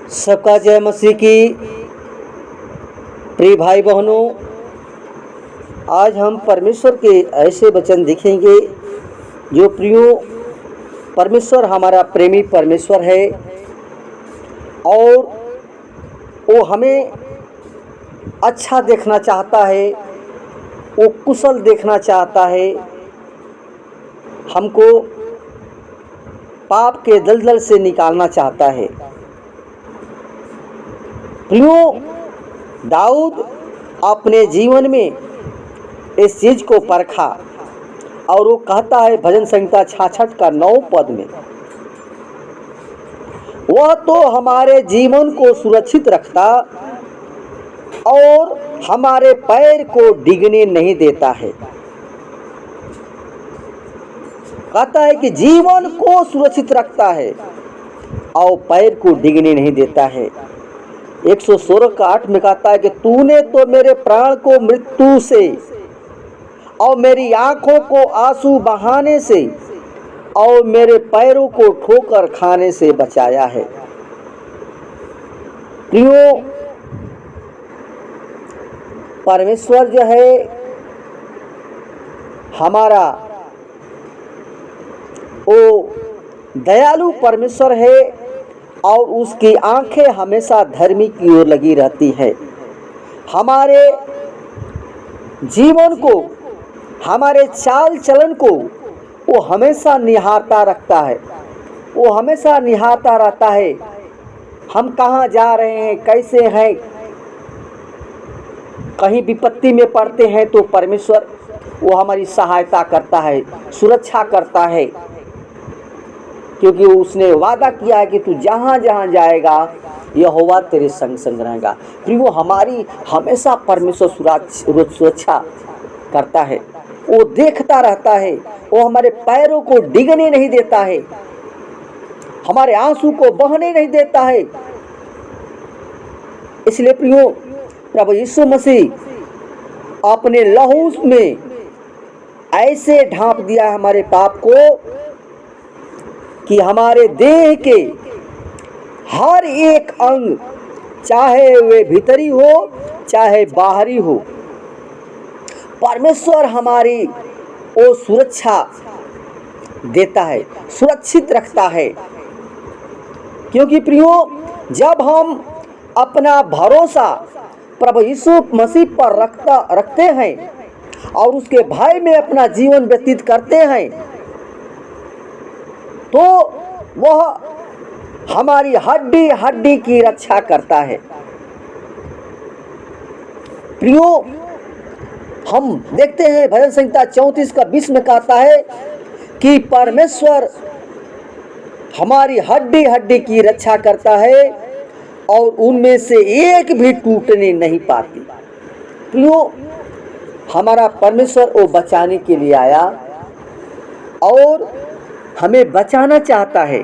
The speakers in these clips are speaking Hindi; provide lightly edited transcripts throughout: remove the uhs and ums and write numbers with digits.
सबका जय मसीह की। प्रिय भाई बहनों, आज हम परमेश्वर के ऐसे वचन देखेंगे जो प्रियो परमेश्वर हमारा प्रेमी परमेश्वर है और वो हमें अच्छा देखना चाहता है, वो कुशल देखना चाहता है, हमको पाप के दलदल से निकालना चाहता है। प्रियो, दाऊद अपने जीवन में इस चीज को परखा और वो कहता है भजन संहिता 66 का 9 पद में, वह तो हमारे जीवन को सुरक्षित रखता और हमारे पैर को डिगने नहीं देता है। कहता है कि जीवन को सुरक्षित रखता है और पैर को डिगने नहीं देता है। 116 का 8 में कहता है कि तूने तो मेरे प्राण को मृत्यु से और मेरी आंखों को आंसू बहाने से और मेरे पैरों को ठोकर खाने से बचाया है। प्रियो, परमेश्वर जो है हमारा वो दयालु परमेश्वर है और उसकी आंखें हमेशा धर्मी की ओर लगी रहती है। हमारे जीवन को, हमारे चाल चलन को वो हमेशा निहारता रखता है, वो हमेशा निहारता रहता है। हम कहाँ जा रहे हैं, कैसे हैं, कहीं विपत्ति में पड़ते हैं तो परमेश्वर वो हमारी सहायता करता है, सुरक्षा करता है, क्योंकि उसने वादा किया है कि तू जहाँ जहाँ जाएगा यहोवा तेरे संग संग रहेगा। फिर वो हमारी हमेशा परमेश्वर सुरक्षा करता है, वो देखता रहता है, वो हमारे पैरों को डिगने नहीं देता है, हमारे आंसू को बहने नहीं देता है। इसलिए प्रियो, प्रभु यीशु मसीह अपने लहू में ऐसे ढांप दिया हमारे पाप को कि हमारे देह के हर एक अंग, चाहे वे भीतरी हो चाहे बाहरी हो, परमेश्वर हमारी वो सुरक्षा देता है, सुरक्षित रखता है। क्योंकि प्रियो, जब हम अपना भरोसा प्रभु यीशु मसीह पर रखते हैं और उसके भय में अपना जीवन व्यतीत करते हैं तो वह हमारी हड्डी हड्डी की रक्षा करता है। प्रियो, हम देखते हैं भजन संहिता 34 का 20 में कहता है कि परमेश्वर हमारी हड्डी हड्डी की रक्षा करता है और उनमें से एक भी टूटने नहीं पाती। प्रियो, हमारा परमेश्वर वो बचाने के लिए आया और हमें बचाना चाहता है,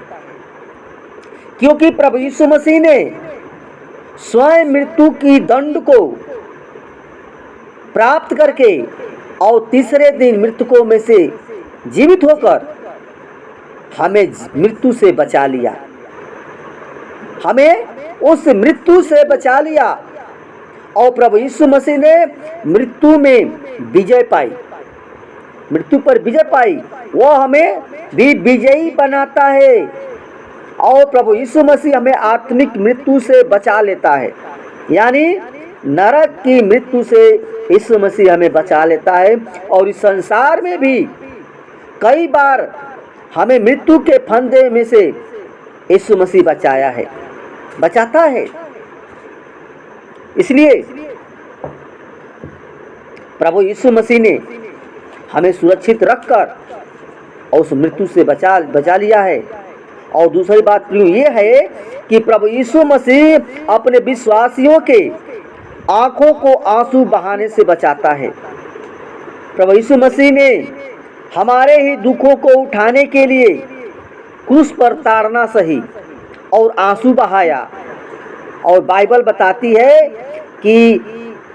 क्योंकि प्रभु यीशु मसीह ने स्वयं मृत्यु की दंड को प्राप्त करके और तीसरे दिन मृतकों में से जीवित होकर हमें मृत्यु से बचा लिया, हमें उस मृत्यु से बचा लिया। और प्रभु यीशु मसीह ने मृत्यु में विजय पाई, मृत्यु पर विजय पाई, वो हमें भी विजयी बनाता है। और प्रभु यीशु मसीह हमें आत्मिक मृत्यु से बचा लेता है, यानी नरक की मृत्यु से यीशु मसीह हमें बचा लेता है। और इस संसार में भी कई बार हमें मृत्यु के फंदे में से यीशु मसीह बचाया है, बचाता है। इसलिए प्रभु यीशु मसीह ने हमें सुरक्षित रखकर और उस मृत्यु से बचा लिया है। और दूसरी बात ये है कि प्रभु यीशु मसीह अपने विश्वासियों के आंखों को आंसू बहाने से बचाता है। प्रभु यीशु मसीह ने हमारे ही दुखों को उठाने के लिए क्रूस पर ताड़ना सही और आंसू बहाया। और बाइबल बताती है कि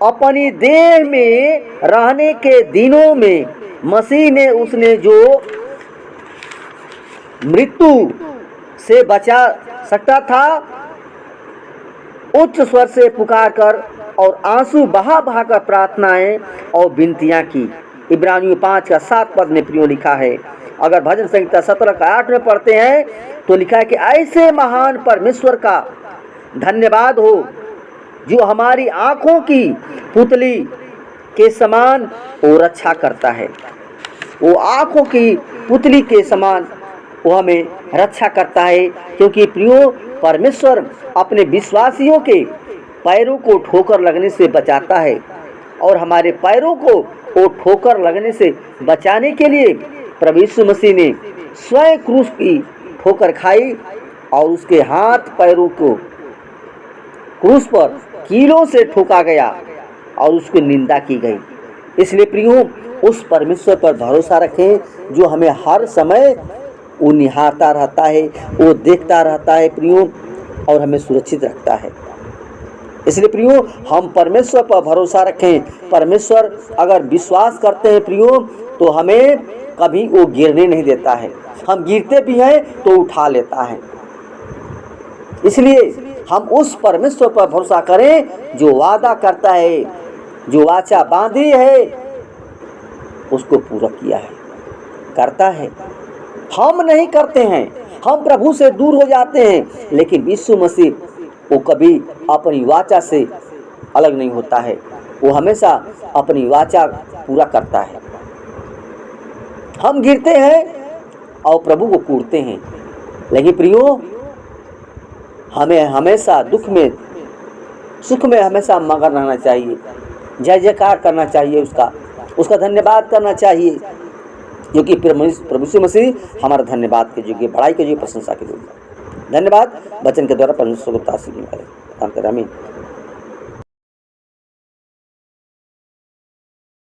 अपनी देह में रहने के दिनों में मसीह ने उसने जो मृत्यु से बचा सकता था उच्च स्वर से पुकार कर और आंसू बहा बहा कर प्रार्थनाएं और विनतियां की। इब्रानियों 5:7 में प्रियो लिखा है। अगर भजन संहिता 17:8 में पढ़ते हैं तो लिखा है कि ऐसे महान परमेश्वर का धन्यवाद हो जो हमारी आंखों की पुतली के समान वो रक्षा करता है। वो आंखों की पुतली के समान वो हमें रक्षा करता है, क्योंकि प्रियो परमेश्वर अपने विश्वासियों के पैरों को ठोकर लगने से बचाता है। और हमारे पैरों को वो ठोकर लगने से बचाने के लिए प्रभु यीशु मसीह ने स्वयं क्रूस की ठोकर खाई और उसके हाथ पैरों को क्रूस पर कीलों से ठोका गया और उसकी निंदा की गई। इसलिए प्रियो उस परमेश्वर पर भरोसा रखें जो हमें हर समय वो निहारता रहता है, वो देखता रहता है प्रियो, और हमें सुरक्षित रखता है। इसलिए प्रियो हम परमेश्वर पर भरोसा रखें। परमेश्वर अगर विश्वास करते हैं प्रियो तो हमें कभी वो गिरने नहीं देता है। हम गिरते भी हैं तो उठा लेता है। इसलिए हम उस परमेश्वर पर भरोसा करें जो वादा करता है, जो वाचा बांधी है उसको पूरा किया है, करता है। हम नहीं करते हैं, हम प्रभु से दूर हो जाते हैं, लेकिन यीशु मसीह वो कभी अपनी वाचा से अलग नहीं होता है। वो हमेशा अपनी वाचा पूरा करता है। हम गिरते हैं और प्रभु को कूटते हैं, लेकिन प्रियो हमें हमेशा दुख में सुख में हमेशा मगन रहना चाहिए, जय जयकार करना चाहिए, उसका धन्यवाद करना चाहिए, क्योंकि प्रभु यीशु मसीह हमारा धन्यवाद के योग्य, बड़ाई के योग्य, प्रशंसा के योग्य। धन्यवाद। वचन के द्वारा परमेश्वर को तासीर करें। आमीन।